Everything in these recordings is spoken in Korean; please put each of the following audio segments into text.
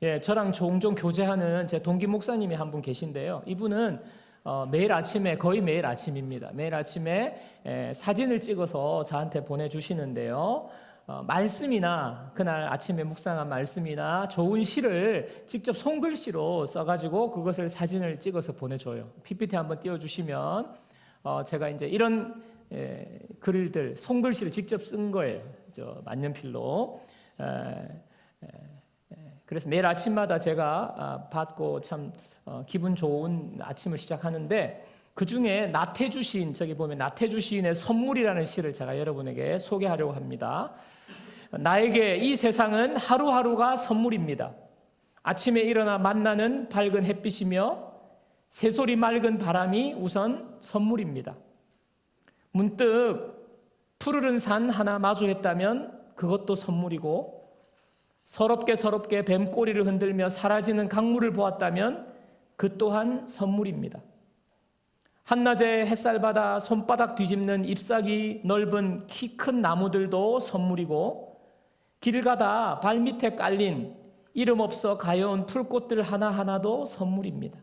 예, 저랑 종종 교제하는 제 동기 목사님이 한 분 계신데요. 이분은 매일 아침에, 거의 매일 아침입니다. 매일 아침에 사진을 찍어서 저한테 보내주시는데요. 말씀이나 그날 아침에 묵상한 말씀이나 좋은 시를 직접 손글씨로 써가지고 그것을 사진을 찍어서 보내줘요. PPT 한번 띄워주시면 제가 이제 이런 글들 손글씨를 직접 쓴 거예요. 만년필로. 그래서 매일 아침마다 제가 받고 참 기분 좋은 아침을 시작하는데, 그 중에 나태주 시인, 저기 보면 나태주 시인의 선물이라는 시를 제가 여러분에게 소개하려고 합니다. 나에게 이 세상은 하루하루가 선물입니다. 아침에 일어나 만나는 밝은 햇빛이며 새소리 맑은 바람이 우선 선물입니다. 문득 푸르른 산 하나 마주했다면 그것도 선물이고, 서럽게 뱀꼬리를 흔들며 사라지는 강물을 보았다면 그 또한 선물입니다. 한낮에 햇살 받아 손바닥 뒤집는 잎사귀 넓은 키 큰 나무들도 선물이고, 길 가다 발밑에 깔린 이름 없어 가여운 풀꽃들 하나하나도 선물입니다.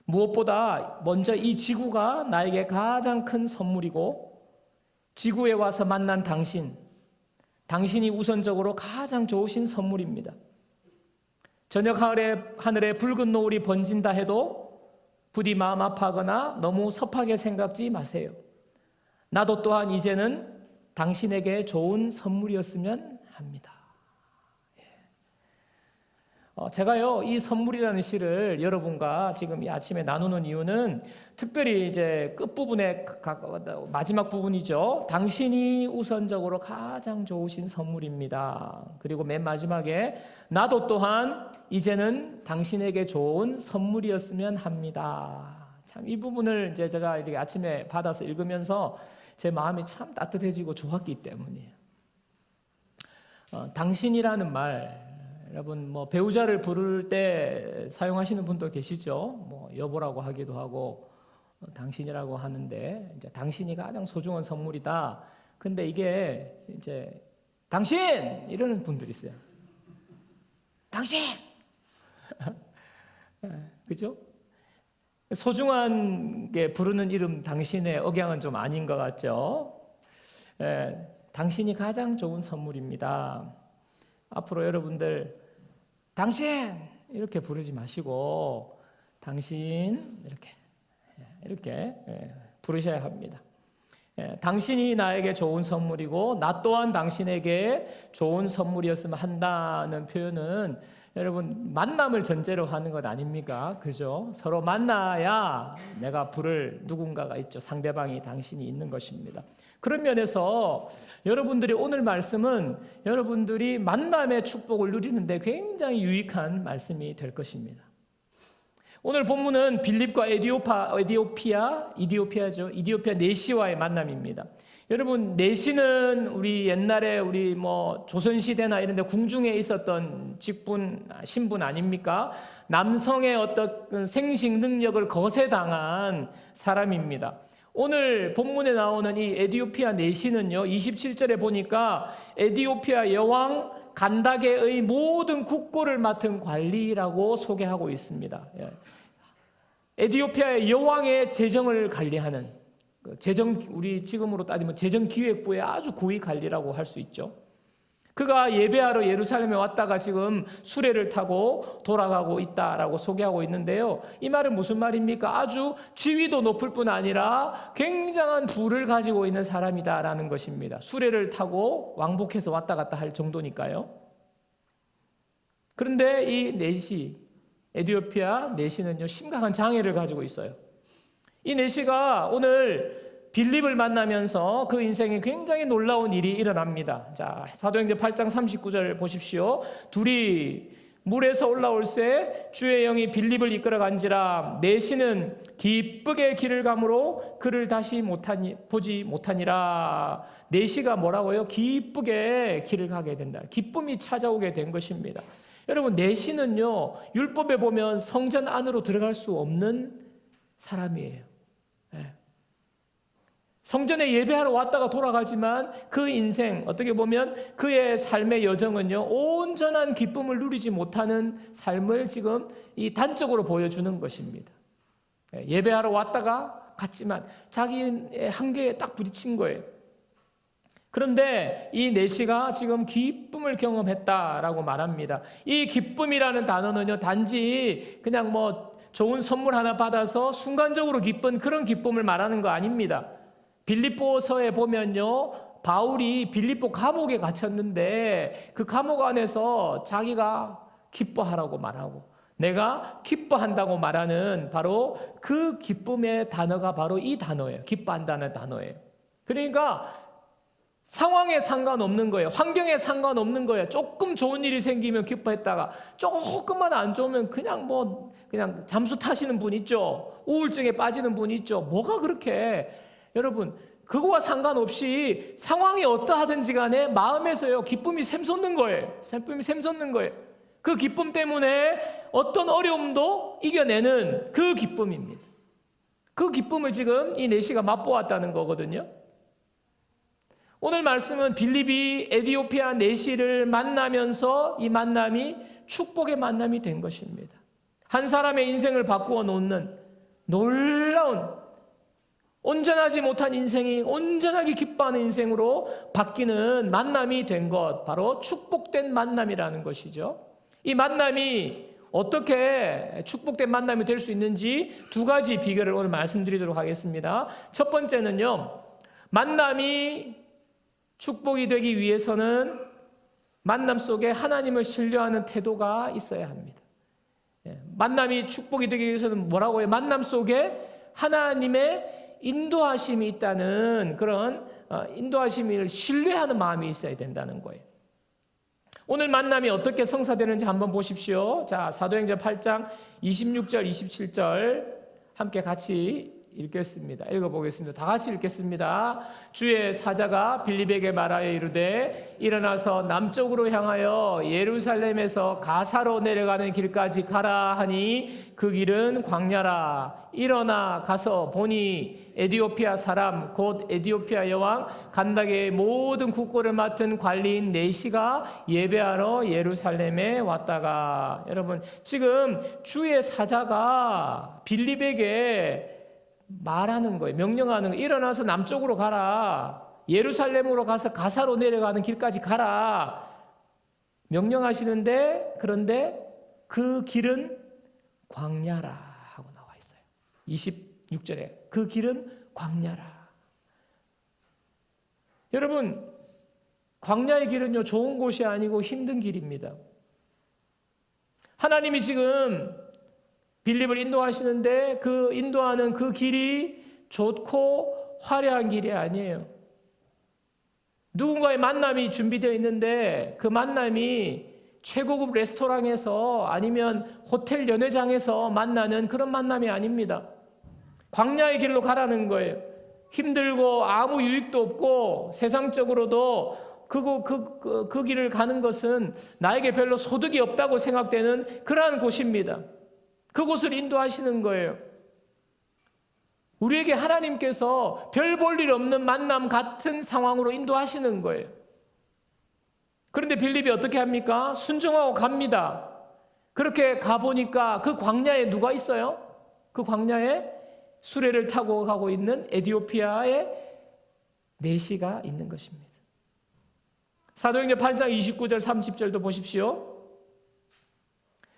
무엇보다 먼저 이 지구가 나에게 가장 큰 선물이고, 지구에 와서 만난 당신이 우선적으로 가장 좋으신 선물입니다. 저녁 하늘에 붉은 노을이 번진다 해도 부디 마음 아파하거나 너무 섭하게 생각지 마세요. 나도 또한 이제는 당신에게 좋은 선물이었으면 합니다. 제가요, 이 선물이라는 시를 여러분과 지금 이 아침에 나누는 이유는 특별히 이제 끝부분에 마지막 부분이죠. 당신이 우선적으로 가장 좋으신 선물입니다. 그리고 맨 마지막에 나도 또한 이제는 당신에게 좋은 선물이었으면 합니다. 참 이 부분을 이제 제가 이렇게 아침에 받아서 읽으면서 제 마음이 참 따뜻해지고 좋았기 때문이에요. 당신이라는 말, 여러분 배우자를 부를 때 사용하시는 분도 계시죠. 여보라고 하기도 하고 당신이라고 하는데, 이제 당신이 가장 소중한 선물이다. 근데 이게 이제 당신 이러는 분들이 있어요. 당신, 그죠? 소중한 게 부르는 이름 당신의 억양은 좀 아닌 것 같죠? 당신이 가장 좋은 선물입니다. 앞으로 여러분들 당신 이렇게 부르지 마시고 당신 이렇게 부르셔야 합니다. 당신이 나에게 좋은 선물이고 나 또한 당신에게 좋은 선물이었으면 한다는 표현은 여러분 만남을 전제로 하는 것 아닙니까? 그죠? 서로 만나야 내가 부를 누군가가 있죠. 상대방이 당신이 있는 것입니다. 그런 면에서 여러분들이 오늘 말씀은 여러분들이 만남의 축복을 누리는데 굉장히 유익한 말씀이 될 것입니다. 오늘 본문은 빌립과 이디오피아 내시와의 만남입니다. 여러분, 내시는 우리 옛날에 우리 조선시대나 이런 데 궁중에 있었던 직분, 신분 아닙니까? 남성의 어떤 생식 능력을 거세당한 사람입니다. 오늘 본문에 나오는 이 에디오피아 내시는요, 27절에 보니까 에디오피아 여왕 간다게의 모든 국고를 맡은 관리라고 소개하고 있습니다. 에디오피아의 여왕의 재정을 관리하는 우리 지금으로 따지면 재정기획부의 아주 고위 관리라고 할 수 있죠. 그가 예배하러 예루살렘에 왔다가 지금 수레를 타고 돌아가고 있다라고 소개하고 있는데요. 이 말은 무슨 말입니까? 아주 지위도 높을 뿐 아니라 굉장한 부를 가지고 있는 사람이다라는 것입니다. 수레를 타고 왕복해서 왔다 갔다 할 정도니까요. 그런데 이 에디오피아 내시는요, 심각한 장애를 가지고 있어요. 이 내시가 오늘 빌립을 만나면서 그 인생에 굉장히 놀라운 일이 일어납니다. 자, 사도행전 8장 39절 보십시오. 둘이 물에서 올라올새 주의 영이 빌립을 이끌어 간지라 내시는 기쁘게 길을 가므로 그를 다시 보지 못하니라. 내시가 뭐라고요? 기쁘게 길을 가게 된다. 기쁨이 찾아오게 된 것입니다. 여러분, 내시는요, 율법에 보면 성전 안으로 들어갈 수 없는 사람이에요. 성전에 예배하러 왔다가 돌아가지만 그 인생, 어떻게 보면 그의 삶의 여정은요, 온전한 기쁨을 누리지 못하는 삶을 지금 이 단적으로 보여주는 것입니다. 예배하러 왔다가 갔지만 자기의 한계에 딱 부딪힌 거예요. 그런데 이 내시가 지금 기쁨을 경험했다라고 말합니다. 이 기쁨이라는 단어는요, 단지 그냥 뭐 좋은 선물 하나 받아서 순간적으로 기쁜 그런 기쁨을 말하는 거 아닙니다. 빌립보서에 보면요, 바울이 빌립보 감옥에 갇혔는데 그 감옥 안에서 자기가 기뻐하라고 말하고 내가 기뻐한다고 말하는 바로 그 기쁨의 단어가 바로 이 단어예요. 기뻐한다는 단어예요. 그러니까 상황에 상관없는 거예요. 환경에 상관없는 거예요. 조금 좋은 일이 생기면 기뻐했다가 조금만 안 좋으면 그냥 잠수 타시는 분 있죠. 우울증에 빠지는 분 있죠. 뭐가 그렇게 여러분, 그거와 상관없이 상황이 어떠하든지 간에 마음에서요, 기쁨이 샘솟는 거예요. 기쁨이 샘솟는 거예요. 그 기쁨 때문에 어떤 어려움도 이겨내는 그 기쁨입니다. 그 기쁨을 지금 이 내시가 맛보았다는 거거든요. 오늘 말씀은 빌립이 에디오피아 내시를 만나면서 이 만남이 축복의 만남이 된 것입니다. 한 사람의 인생을 바꾸어 놓는 놀라운, 온전하지 못한 인생이 온전하게 기뻐하는 인생으로 바뀌는 만남이 된 것, 바로 축복된 만남이라는 것이죠. 이 만남이 어떻게 축복된 만남이 될 수 있는지 두 가지 비결을 오늘 말씀드리도록 하겠습니다. 첫 번째는요, 만남이 축복이 되기 위해서는 만남 속에 하나님을 신뢰하는 태도가 있어야 합니다. 만남이 축복이 되기 위해서는 뭐라고 해요? 만남 속에 하나님의 인도하심이 있다는 그런 인도하심을 신뢰하는 마음이 있어야 된다는 거예요. 오늘 만남이 어떻게 성사되는지 한번 보십시오. 자, 사도행전 8장 26절, 27절 함께 같이 읽겠습니다. 읽어보겠습니다. 다 같이 읽겠습니다. 주의 사자가 빌립에게 말하여 이르되 일어나서 남쪽으로 향하여 예루살렘에서 가사로 내려가는 길까지 가라 하니 그 길은 광야라. 일어나 가서 보니 에디오피아 사람 곧 에디오피아 여왕 간다게의 모든 국고를 맡은 관리인 내시가 예배하러 예루살렘에 왔다가. 여러분, 지금 주의 사자가 빌립에게 말하는 거예요. 명령하는 거예요. 일어나서 남쪽으로 가라. 예루살렘으로 가서 가사로 내려가는 길까지 가라. 명령하시는데, 그런데 그 길은 광야라 하고 나와 있어요. 26절에 그 길은 광야라. 여러분, 광야의 길은요, 좋은 곳이 아니고 힘든 길입니다. 하나님이 지금 빌립을 인도하시는데 그 인도하는 그 길이 좋고 화려한 길이 아니에요. 누군가의 만남이 준비되어 있는데 그 만남이 최고급 레스토랑에서 아니면 호텔 연회장에서 만나는 그런 만남이 아닙니다. 광야의 길로 가라는 거예요. 힘들고 아무 유익도 없고 세상적으로도 그 길을 가는 것은 나에게 별로 소득이 없다고 생각되는 그러한 곳입니다. 그곳을 인도하시는 거예요. 우리에게 하나님께서 별 볼 일 없는 만남 같은 상황으로 인도하시는 거예요. 그런데 빌립이 어떻게 합니까? 순종하고 갑니다. 그렇게 가보니까 그 광야에 누가 있어요? 그 광야에 수레를 타고 가고 있는 에디오피아의 내시가 있는 것입니다. 사도행전 8장 29절 30절도 보십시오.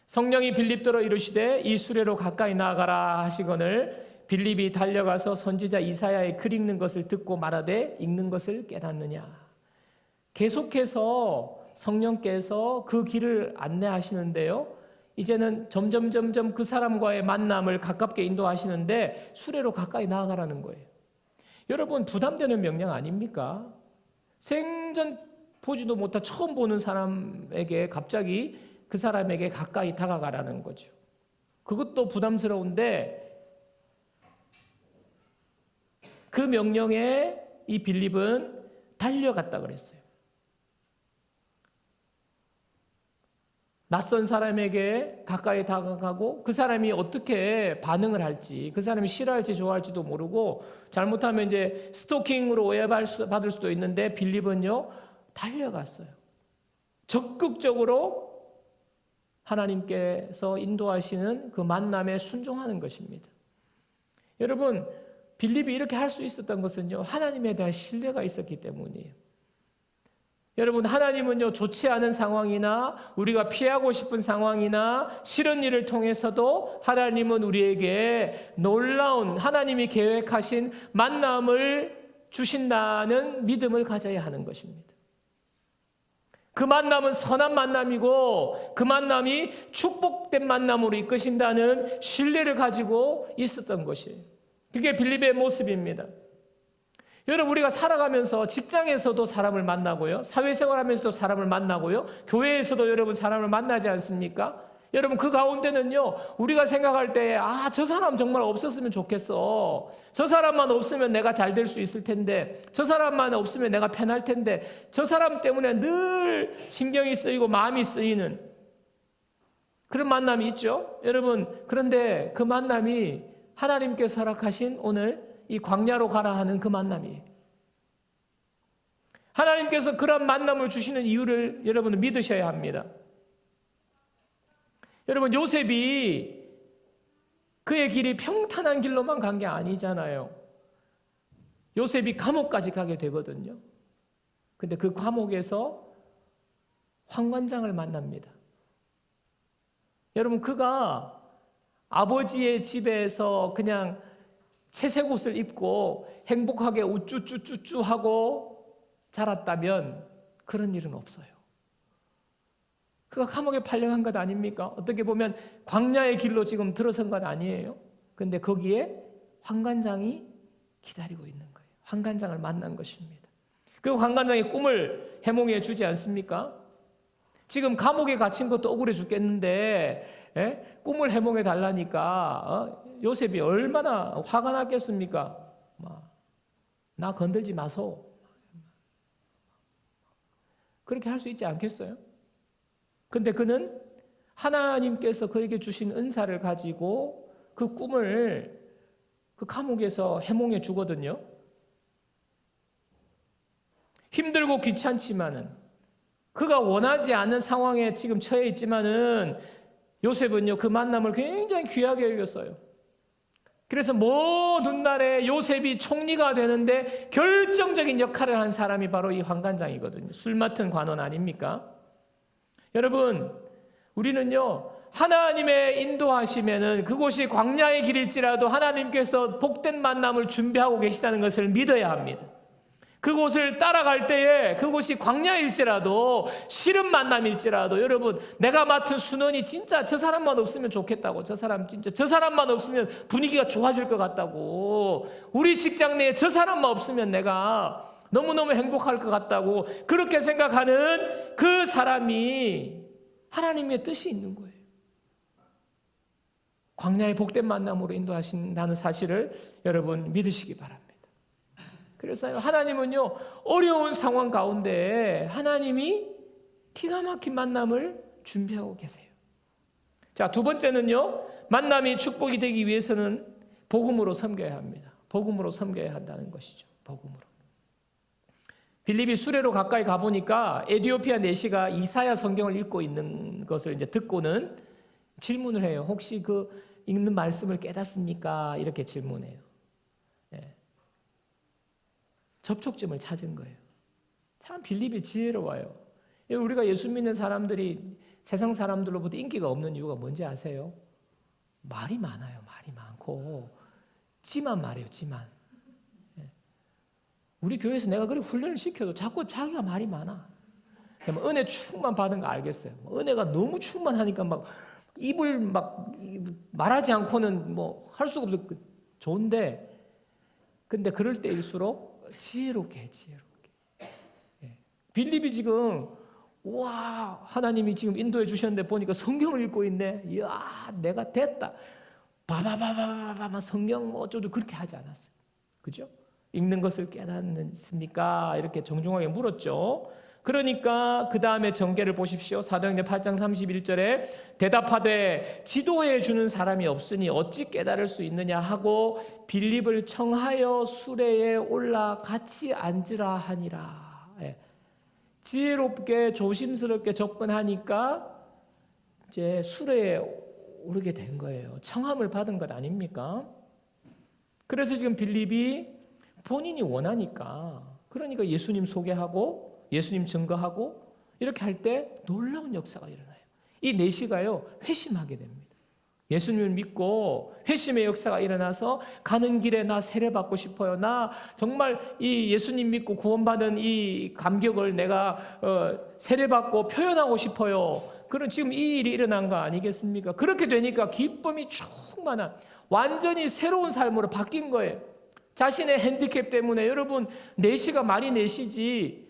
성령이 빌립더러 이르시되 이 수레로 가까이 나아가라 하시거늘 빌립이 달려가서 선지자 이사야의 글 읽는 것을 듣고 말하되 읽는 것을 깨닫느냐. 계속해서 성령께서 그 길을 안내하시는데요, 이제는 점점 그 사람과의 만남을 가깝게 인도하시는데 수레로 가까이 나아가라는 거예요. 여러분, 부담되는 명령 아닙니까? 생전 보지도 못한 처음 보는 사람에게 갑자기 그 사람에게 가까이 다가가라는 거죠. 그것도 부담스러운데 그 명령에 이 빌립은 달려갔다 그랬어요. 낯선 사람에게 가까이 다가가고 그 사람이 어떻게 반응을 할지, 그 사람이 싫어할지 좋아할지도 모르고 잘못하면 이제 스토킹으로 오해받을 수도 있는데 빌립은요 달려갔어요. 적극적으로 하나님께서 인도하시는 그 만남에 순종하는 것입니다. 여러분, 빌립이 이렇게 할 수 있었던 것은요 하나님에 대한 신뢰가 있었기 때문이에요. 여러분, 하나님은요 좋지 않은 상황이나 우리가 피하고 싶은 상황이나 싫은 일을 통해서도 하나님은 우리에게 놀라운 하나님이 계획하신 만남을 주신다는 믿음을 가져야 하는 것입니다. 그 만남은 선한 만남이고 그 만남이 축복된 만남으로 이끄신다는 신뢰를 가지고 있었던 것이에요. 그게 빌립의 모습입니다. 여러분, 우리가 살아가면서 직장에서도 사람을 만나고요, 사회생활하면서도 사람을 만나고요, 교회에서도 여러분 사람을 만나지 않습니까? 여러분, 그 가운데는요 우리가 생각할 때 저 사람 정말 없었으면 좋겠어, 저 사람만 없으면 내가 잘 될 수 있을 텐데, 저 사람만 없으면 내가 편할 텐데, 저 사람 때문에 늘 신경이 쓰이고 마음이 쓰이는 그런 만남이 있죠. 여러분, 그런데 그 만남이 하나님께서 허락하신 오늘 이 광야로 가라 하는 그 만남이에요. 하나님께서 그런 만남을 주시는 이유를 여러분은 믿으셔야 합니다. 여러분, 요셉이 그의 길이 평탄한 길로만 간 게 아니잖아요. 요셉이 감옥까지 가게 되거든요. 근데 그 감옥에서 황관장을 만납니다. 여러분, 그가 아버지의 집에서 그냥 채색 옷을 입고 행복하게 우쭈쭈쭈쭈 하고 자랐다면 그런 일은 없어요. 그가 감옥에 팔려간 것 아닙니까? 어떻게 보면 광야의 길로 지금 들어선 것 아니에요? 근데 거기에 황관장이 기다리고 있는 거예요. 황관장을 만난 것입니다. 그 황관장의 꿈을 해몽해 주지 않습니까? 지금 감옥에 갇힌 것도 억울해 죽겠는데 꿈을 해몽해 달라니까 요셉이 얼마나 화가 났겠습니까? 나 건들지 마소. 그렇게 할 수 있지 않겠어요? 근데 그는 하나님께서 그에게 주신 은사를 가지고 그 꿈을 그 감옥에서 해몽해 주거든요. 힘들고 귀찮지만은, 그가 원하지 않는 상황에 지금 처해 있지만은 요셉은요 그 만남을 굉장히 귀하게 여겼어요. 그래서 모든 날에 요셉이 총리가 되는데 결정적인 역할을 한 사람이 바로 이 황관장이거든요. 술 맡은 관원 아닙니까? 여러분, 우리는요 하나님의 인도하시면은 그곳이 광야의 길일지라도 하나님께서 복된 만남을 준비하고 계시다는 것을 믿어야 합니다. 그곳을 따라갈 때에 그곳이 광야일지라도 싫은 만남일지라도 여러분, 내가 맡은 순원이 진짜 저 사람만 없으면 좋겠다고, 저 사람만 없으면 분위기가 좋아질 것 같다고, 우리 직장 내에 저 사람만 없으면 내가 너무너무 행복할 것 같다고 그렇게 생각하는 그 사람이 하나님의 뜻이 있는 거예요. 광야의 복된 만남으로 인도하신다는 사실을 여러분 믿으시기 바랍니다. 그래서 하나님은요 어려운 상황 가운데 하나님이 기가 막힌 만남을 준비하고 계세요. 자, 두 번째는요, 만남이 축복이 되기 위해서는 복음으로 섬겨야 합니다. 복음으로 섬겨야 한다는 것이죠. 복음으로. 빌립이 수레로 가까이 가보니까 에티오피아 내시가 이사야 성경을 읽고 있는 것을 이제 듣고는 질문을 해요. 혹시 그 읽는 말씀을 깨닫습니까? 이렇게 질문해요. 네. 접촉점을 찾은 거예요. 참 빌립이 지혜로워요. 우리가 예수 믿는 사람들이 세상 사람들로부터 인기가 없는 이유가 뭔지 아세요? 말이 많아요. 말이 많고 지만 말해요. 지만. 우리 교회에서 내가 그렇게 훈련을 시켜도 자꾸 자기가 말이 많아. 은혜 충만 받은 거 알겠어요. 은혜가 너무 충만하니까 막 입을 막 말하지 않고는 뭐 할 수가 없어. 좋은데, 근데 그럴 때일수록 지혜롭게 해, 지혜롭게. 빌립이 지금 와, 하나님이 지금 인도해 주셨는데 보니까 성경을 읽고 있네. 이야, 내가 됐다. 바바바바바바 성경 어쩌고 그렇게 하지 않았어요. 그죠? 읽는 것을 깨닫습니까? 이렇게 정중하게 물었죠. 그러니까 그 다음에 전개를 보십시오. 사도행전 8장 31절에 대답하되 지도해 주는 사람이 없으니 어찌 깨달을 수 있느냐 하고 빌립을 청하여 수레에 올라 같이 앉으라 하니라. 지혜롭게 조심스럽게 접근하니까 이제 수레에 오르게 된 거예요. 청함을 받은 것 아닙니까? 그래서 지금 빌립이 본인이 원하니까, 그러니까 예수님 소개하고 예수님 증거하고 이렇게 할 때 놀라운 역사가 일어나요. 이 내시가요 회심하게 됩니다. 예수님을 믿고 회심의 역사가 일어나서 가는 길에 나 세례받고 싶어요. 나 정말 이 예수님 믿고 구원받은 이 감격을 내가 세례받고 표현하고 싶어요. 그런 지금 이 일이 일어난 거 아니겠습니까? 그렇게 되니까 기쁨이 충만한 완전히 새로운 삶으로 바뀐 거예요. 자신의 핸디캡 때문에 여러분 내시가 말이 내시지,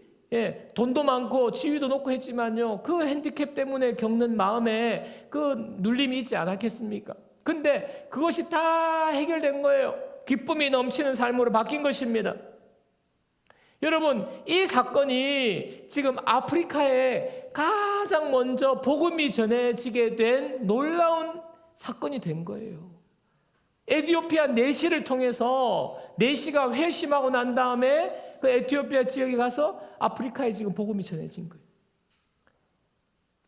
돈도 많고 지위도 높고 했지만요 그 핸디캡 때문에 겪는 마음에 그 눌림이 있지 않았겠습니까? 근데 그것이 다 해결된 거예요. 기쁨이 넘치는 삶으로 바뀐 것입니다. 여러분 이 사건이 지금 아프리카에 가장 먼저 복음이 전해지게 된 놀라운 사건이 된 거예요. 에티오피아 내시를 통해서 내시가 회심하고 난 다음에 그 에티오피아 지역에 가서 아프리카에 지금 복음이 전해진 거예요.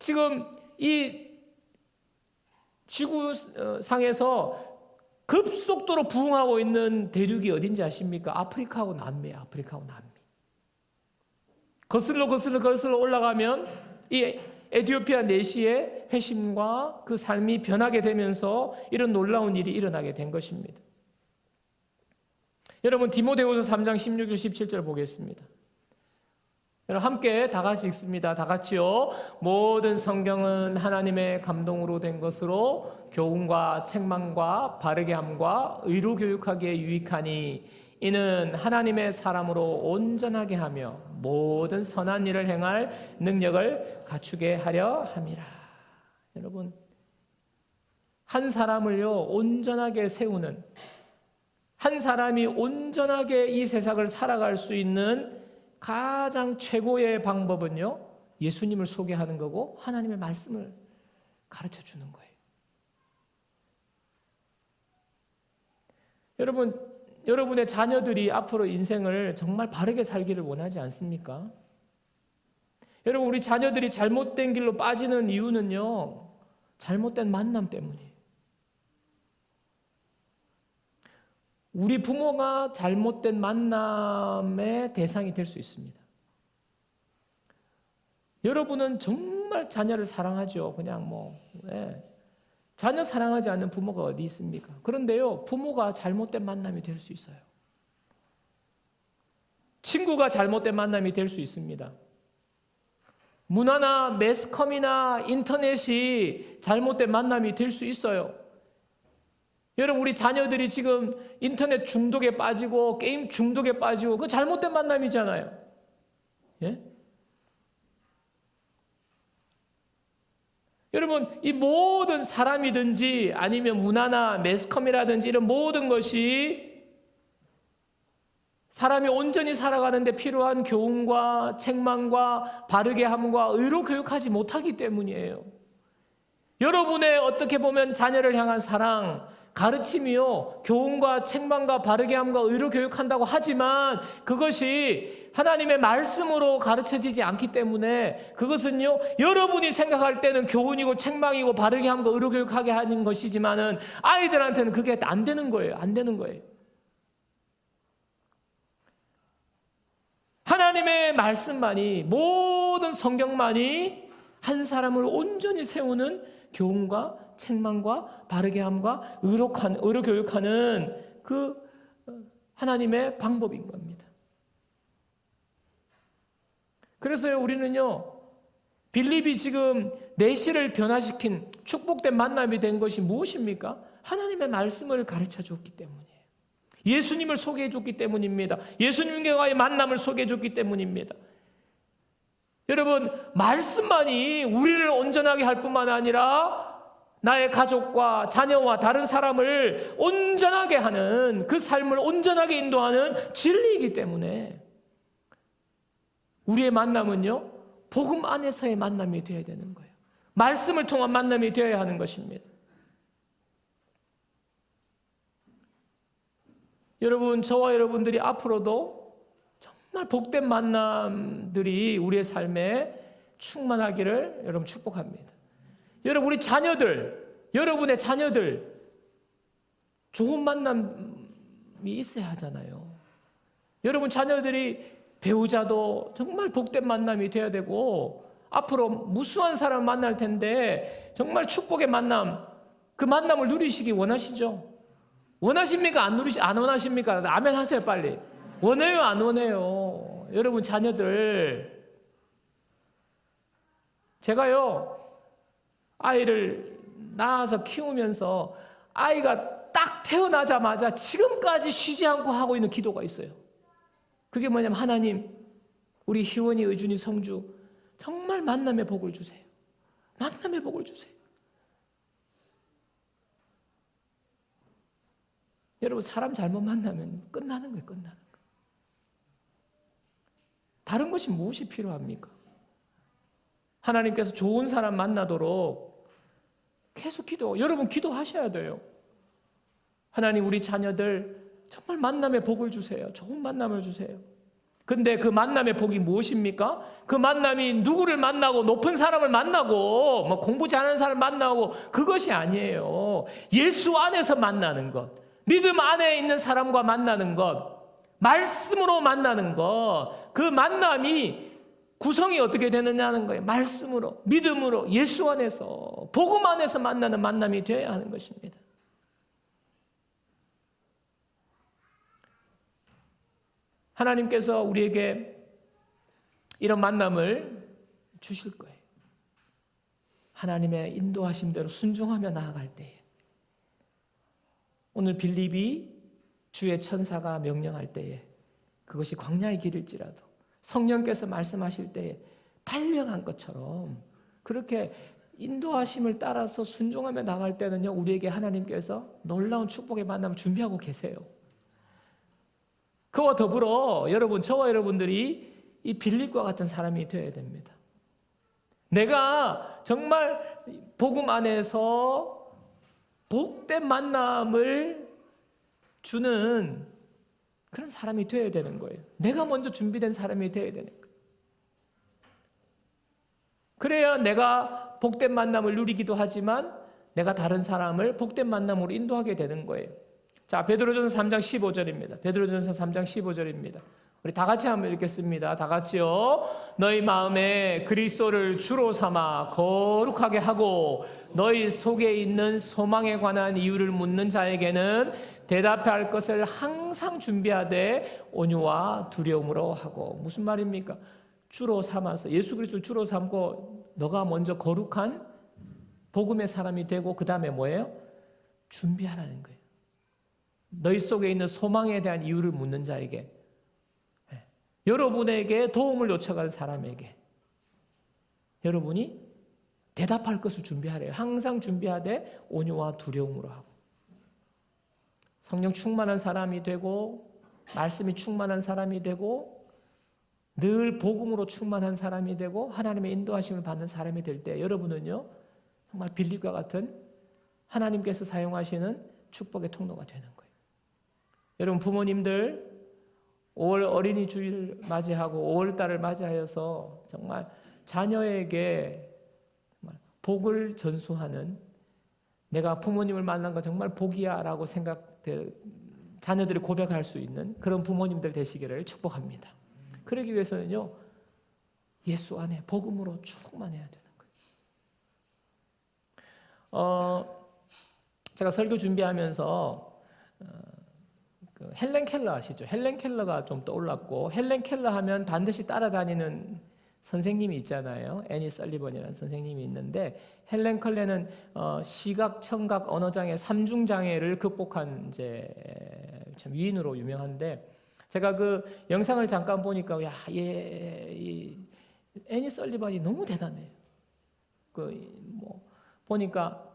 지금 이 지구상에서 급속도로 부흥하고 있는 대륙이 어딘지 아십니까? 아프리카하고 남미예요. 아프리카하고 남미. 거슬러 올라가면 이 에티오피아 내시의 회심과 그 삶이 변하게 되면서 이런 놀라운 일이 일어나게 된 것입니다. 여러분 디모데후서 3장 16절 17절 보겠습니다. 여러분 함께 다 같이 읽습니다. 다 같이요. 모든 성경은 하나님의 감동으로 된 것으로 교훈과 책망과 바르게 함과 의로 교육하기에 유익하니 이는 하나님의 사람으로 온전하게 하며 모든 선한 일을 행할 능력을 갖추게 하려 함이라. 여러분 한 사람을요 온전하게 세우는, 한 사람이 온전하게 이 세상을 살아갈 수 있는 가장 최고의 방법은요 예수님을 소개하는 거고 하나님의 말씀을 가르쳐 주는 거예요. 여러분의 자녀들이 앞으로 인생을 정말 바르게 살기를 원하지 않습니까? 여러분 우리 자녀들이 잘못된 길로 빠지는 이유는요 잘못된 만남 때문이에요. 우리 부모가 잘못된 만남의 대상이 될 수 있습니다. 여러분은 정말 자녀를 사랑하죠. 그냥 자녀 사랑하지 않는 부모가 어디 있습니까? 그런데요, 부모가 잘못된 만남이 될 수 있어요. 친구가 잘못된 만남이 될 수 있습니다. 문화나 매스컴이나 인터넷이 잘못된 만남이 될 수 있어요. 여러분 우리 자녀들이 지금 인터넷 중독에 빠지고 게임 중독에 빠지고 그거 잘못된 만남이잖아요. 예? 여러분 이 모든 사람이든지 아니면 문화나 매스컴이라든지 이런 모든 것이 사람이 온전히 살아가는데 필요한 교훈과 책망과 바르게 함과 의로 교육하지 못하기 때문이에요. 여러분의 어떻게 보면 자녀를 향한 사랑, 가르침이요 교훈과 책망과 바르게 함과 의로 교육한다고 하지만 그것이 하나님의 말씀으로 가르쳐지지 않기 때문에 그것은요 여러분이 생각할 때는 교훈이고 책망이고 바르게 함과 의로 교육하게 하는 것이지만은 아이들한테는 그게 안 되는 거예요. 안 되는 거예요. 하나님의 말씀만이, 모든 성경만이 한 사람을 온전히 세우는 교훈과 책망과 바르게 함과 의로 교육하는 그 하나님의 방법인 겁니다. 그래서요 우리는요 빌립이 지금 내시를 변화시킨 축복된 만남이 된 것이 무엇입니까? 하나님의 말씀을 가르쳐 줬기 때문이에요. 예수님을 소개해 줬기 때문입니다. 예수님과의 만남을 소개해 줬기 때문입니다. 여러분 말씀만이 우리를 온전하게 할 뿐만 아니라 나의 가족과 자녀와 다른 사람을 온전하게 하는, 그 삶을 온전하게 인도하는 진리이기 때문에 우리의 만남은요 복음 안에서의 만남이 되어야 되는 거예요. 말씀을 통한 만남이 되어야 하는 것입니다. 여러분, 저와 여러분들이 앞으로도 정말 복된 만남들이 우리의 삶에 충만하기를 여러분 축복합니다. 여러분, 우리 자녀들, 여러분의 자녀들 좋은 만남이 있어야 하잖아요. 여러분 자녀들이 배우자도 정말 복된 만남이 되어야 되고, 앞으로 무수한 사람 만날 텐데 정말 축복의 만남, 그 만남을 누리시기 원하시죠? 원하십니까? 안 원하십니까? 아멘 하세요, 빨리. 원해요, 안 원해요? 여러분 자녀들, 제가요 아이를 낳아서 키우면서 아이가 딱 태어나자마자 지금까지 쉬지 않고 하고 있는 기도가 있어요. 그게 뭐냐면, 하나님, 우리 희원이, 의준이, 성주 정말 만남의 복을 주세요. 만남의 복을 주세요. 여러분, 사람 잘못 만나면 끝나는 거예요. 끝나는 거예요. 다른 것이 무엇이 필요합니까? 하나님께서 좋은 사람 만나도록 계속 여러분 기도하셔야 돼요. 하나님, 우리 자녀들 정말 만남의 복을 주세요. 좋은 만남을 주세요. 근데 그 만남의 복이 무엇입니까? 그 만남이 누구를 만나고 높은 사람을 만나고 뭐 공부 잘하는 사람을 만나고 그것이 아니에요. 예수 안에서 만나는 것, 믿음 안에 있는 사람과 만나는 것, 말씀으로 만나는 것, 그 만남이 구성이 어떻게 되느냐는 거예요. 말씀으로, 믿음으로, 예수 안에서, 복음 안에서 만나는 만남이 되어야 하는 것입니다. 하나님께서 우리에게 이런 만남을 주실 거예요. 하나님의 인도하심대로 순종하며 나아갈 때에. 오늘 빌립이 주의 천사가 명령할 때에, 그것이 광야의 길일지라도 성령께서 말씀하실 때에 달려간 것처럼 그렇게 인도하심을 따라서 순종하며 나갈 때는요, 우리에게 하나님께서 놀라운 축복의 만남을 준비하고 계세요. 그와 더불어 여러분, 저와 여러분들이 이 빌립과 같은 사람이 되어야 됩니다. 내가 정말 복음 안에서 복된 만남을 주는 그런 사람이 되어야 되는 거예요. 내가 먼저 준비된 사람이 되어야 되는 거예요. 그래야 내가 복된 만남을 누리기도 하지만 내가 다른 사람을 복된 만남으로 인도하게 되는 거예요. 자, 베드로전서 3장 15절입니다. 베드로전서 3장 15절입니다. 우리 다 같이 한번 읽겠습니다. 다 같이요. 너희 마음에 그리스도를 주로 삼아 거룩하게 하고 너희 속에 있는 소망에 관한 이유를 묻는 자에게는 대답할 것을 항상 준비하되 온유와 두려움으로 하고. 무슨 말입니까? 주로 삼아서, 예수 그리스도를 주로 삼고 너가 먼저 거룩한 복음의 사람이 되고 그 다음에 뭐예요? 준비하라는 거예요. 너희 속에 있는 소망에 대한 이유를 묻는 자에게, 여러분에게 도움을 요청하는 사람에게 여러분이 대답할 것을 준비하래요. 항상 준비하되 온유와 두려움으로 하고. 성령 충만한 사람이 되고 말씀이 충만한 사람이 되고 늘 복음으로 충만한 사람이 되고 하나님의 인도하심을 받는 사람이 될 때 여러분은요, 정말 빌립과 같은 하나님께서 사용하시는 축복의 통로가 되는 거예요. 여러분, 부모님들 5월 어린이 주일 맞이하고 5월달을 맞이하여서 정말 자녀에게 정말 복을 전수하는, 내가 부모님을 만난 거 정말 복이야 라고 자녀들이 고백할 수 있는 그런 부모님들 되시기를 축복합니다. 그러기 위해서는요, 예수 안에 복음으로 충만해야 되는 거예요. 제가 설교 준비하면서 헬렌 켈러 아시죠? 헬렌 켈러가 좀 떠올랐고, 헬렌 켈러 하면 반드시 따라다니는 선생님이 있잖아요. 애니 설리번이라는 선생님이 있는데, 헬렌 켈러는 시각, 청각, 언어장애 3중 장애를 극복한 이제 참 위인으로 유명한데, 제가 그 영상을 잠깐 보니까 이 애니 설리번이 너무 대단해요. 보니까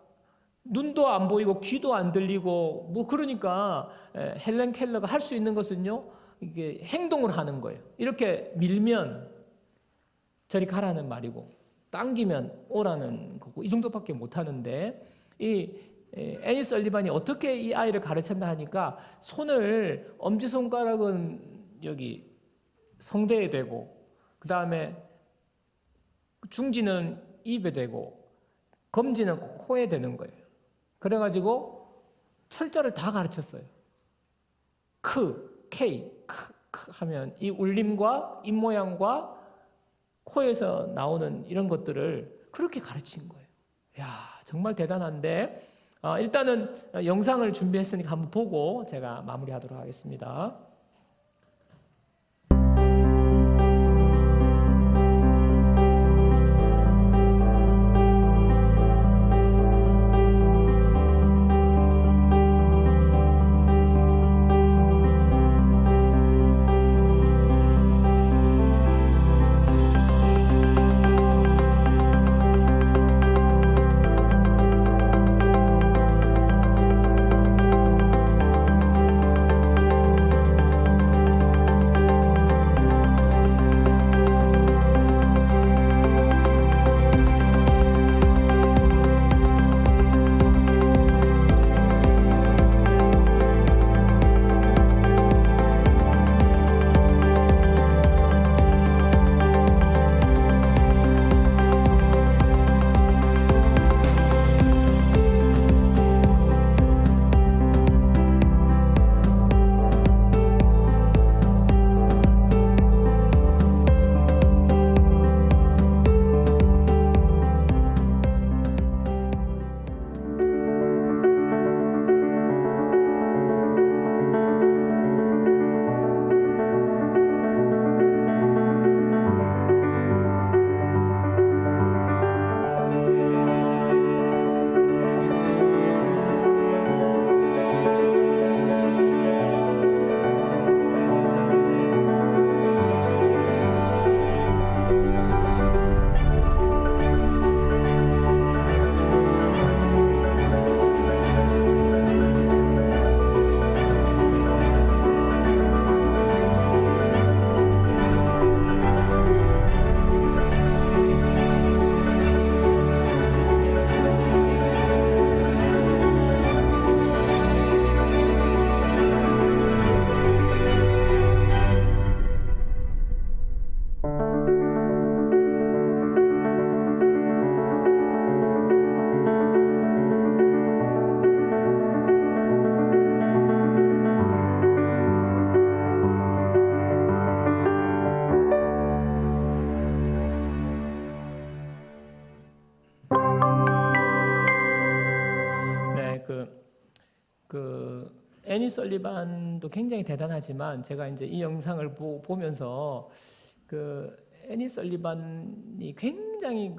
눈도 안 보이고 귀도 안 들리고 그러니까 헬렌 켈러가 할 수 있는 것은요, 이게 행동을 하는 거예요. 이렇게 밀면 저리 가라는 말이고 당기면 오라는 거고 이 정도밖에 못하는데 이 애니 설리반이 어떻게 이 아이를 가르쳤나 하니까 손을 엄지손가락은 여기 성대에 대고 그 다음에 중지는 입에 대고 검지는 코에 대는 거예요. 그래가지고 철자를 다 가르쳤어요. K 하면 이 울림과 입 모양과 코에서 나오는 이런 것들을 그렇게 가르친 거예요. 야, 정말 대단한데 일단은 영상을 준비했으니까 한번 보고 제가 마무리하도록 하겠습니다. 애니 설리반도 굉장히 대단하지만 제가 이제 이 영상을 보면서 애니 설리반이 굉장히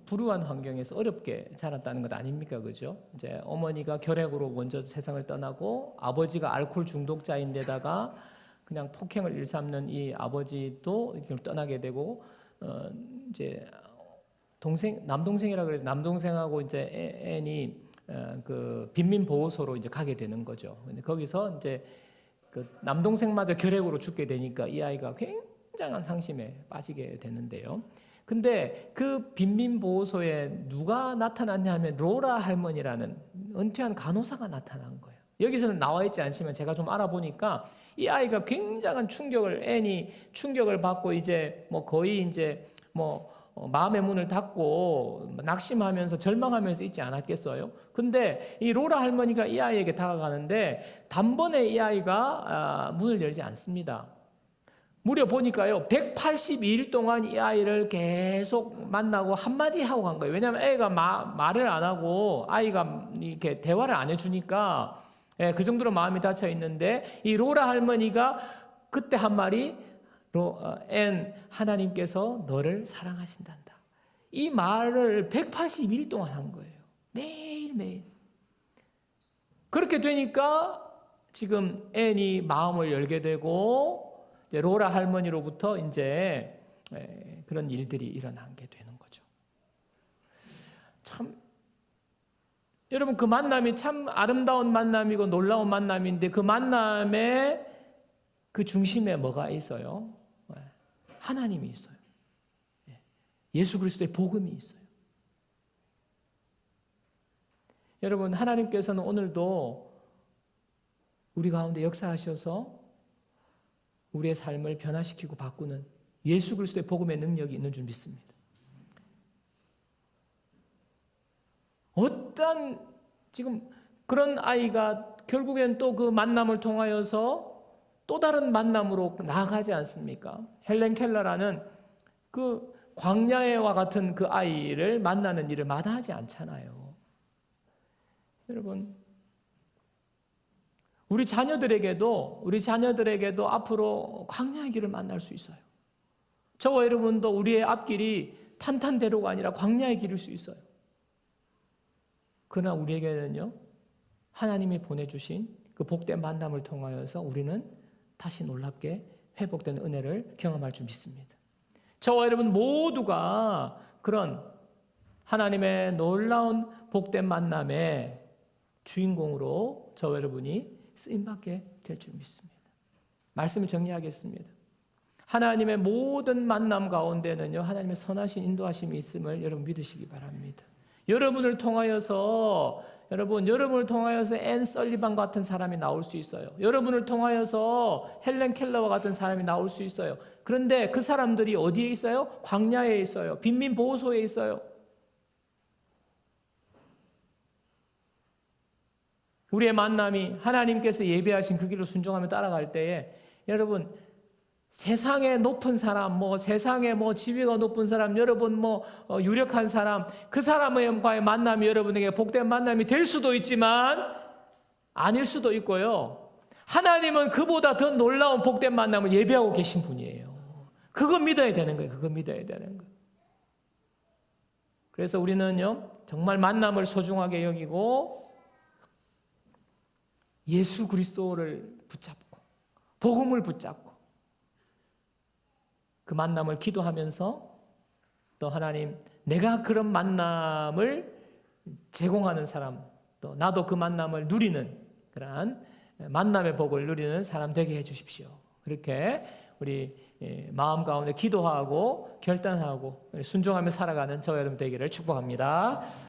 불우한 환경에서 어렵게 자랐다는 것 아닙니까, 그죠? 이제 어머니가 결핵으로 먼저 세상을 떠나고 아버지가 알코올 중독자인데다가 그냥 폭행을 일삼는 이 아버지도 떠나게 되고 이제 남동생이라 그래서 남동생하고 이제 애니 빈민 보호소로 이제 가게 되는 거죠. 근데 거기서 이제 남동생마저 결핵으로 죽게 되니까 이 아이가 굉장한 상심에 빠지게 되는데요. 근데 그 빈민 보호소에 누가 나타났냐 하면 로라 할머니라는 은퇴한 간호사가 나타난 거예요. 여기서는 나와 있지 않지만 제가 좀 알아보니까 이 아이가 굉장한 애니 충격을 받고 이제 거의 이제 마음의 문을 닫고 낙심하면서 절망하면서 있지 않았겠어요? 근데 이 로라 할머니가 이 아이에게 다가가는데 단번에 이 아이가 문을 열지 않습니다. 무려 보니까요 182일 동안 이 아이를 계속 만나고 한마디 하고 간 거예요. 왜냐하면 애가 말을 안 하고 아이가 이렇게 대화를 안 해주니까 그 정도로 마음이 닫혀 있는데 이 로라 할머니가 그때 한 말이 하나님께서 너를 사랑하신단다. 이 말을 180일 동안 한 거예요. 매일매일. 그렇게 되니까 지금 앤이 마음을 열게 되고 이제 로라 할머니로부터 이제 그런 일들이 일어난 게 되는 거죠. 참 여러분 그 만남이 참 아름다운 만남이고 놀라운 만남인데 그 만남의 그 중심에 뭐가 있어요? 하나님이 있어요. 예수 그리스도의 복음이 있어요. 여러분, 하나님께서는 오늘도 우리 가운데 역사하셔서 우리의 삶을 변화시키고 바꾸는 예수 그리스도의 복음의 능력이 있는 줄 믿습니다. 어떤 지금 그런 아이가 결국엔 또 그 만남을 통하여서 또 다른 만남으로 나아가지 않습니까? 헬렌 켈러라는 그 광야와 같은 그 아이를 만나는 일을 마다하지 않잖아요. 여러분, 우리 자녀들에게도 앞으로 광야의 길을 만날 수 있어요. 저와 여러분도 우리의 앞길이 탄탄대로가 아니라 광야의 길일 수 있어요. 그러나 우리에게는요, 하나님이 보내주신 그 복된 만남을 통하여서 우리는 다시 놀랍게 회복된 은혜를 경험할 줄 믿습니다. 저와 여러분 모두가 그런 하나님의 놀라운 복된 만남의 주인공으로 저와 여러분이 쓰임받게 될 줄 믿습니다. 말씀을 정리하겠습니다. 하나님의 모든 만남 가운데는요, 하나님의 선하신 인도하심이 있음을 여러분 믿으시기 바랍니다. 여러분을 통하여서 앤 설리반 같은 사람이 나올 수 있어요. 여러분을 통하여서 헬렌 켈러와 같은 사람이 나올 수 있어요. 그런데 그 사람들이 어디에 있어요? 광야에 있어요. 빈민 보호소에 있어요. 우리의 만남이 하나님께서 예배하신 그 길을 순종하며 따라갈 때에 여러분, 세상에 높은 사람, 세상에 지위가 높은 사람, 여러분 유력한 사람, 그 사람과의 만남이 여러분에게 복된 만남이 될 수도 있지만 아닐 수도 있고요. 하나님은 그보다 더 놀라운 복된 만남을 예배하고 계신 분이에요. 그거 믿어야 되는 거예요. 그거 믿어야 되는 거예요. 그래서 우리는요, 정말 만남을 소중하게 여기고 예수 그리스도를 붙잡고 복음을 붙잡고 그 만남을 기도하면서 또 하나님, 내가 그런 만남을 제공하는 사람, 또 나도 그 만남을 누리는 그러한 만남의 복을 누리는 사람 되게 해주십시오. 그렇게 우리 마음 가운데 기도하고 결단하고 순종하며 살아가는 저와 여러분 되기를 축복합니다.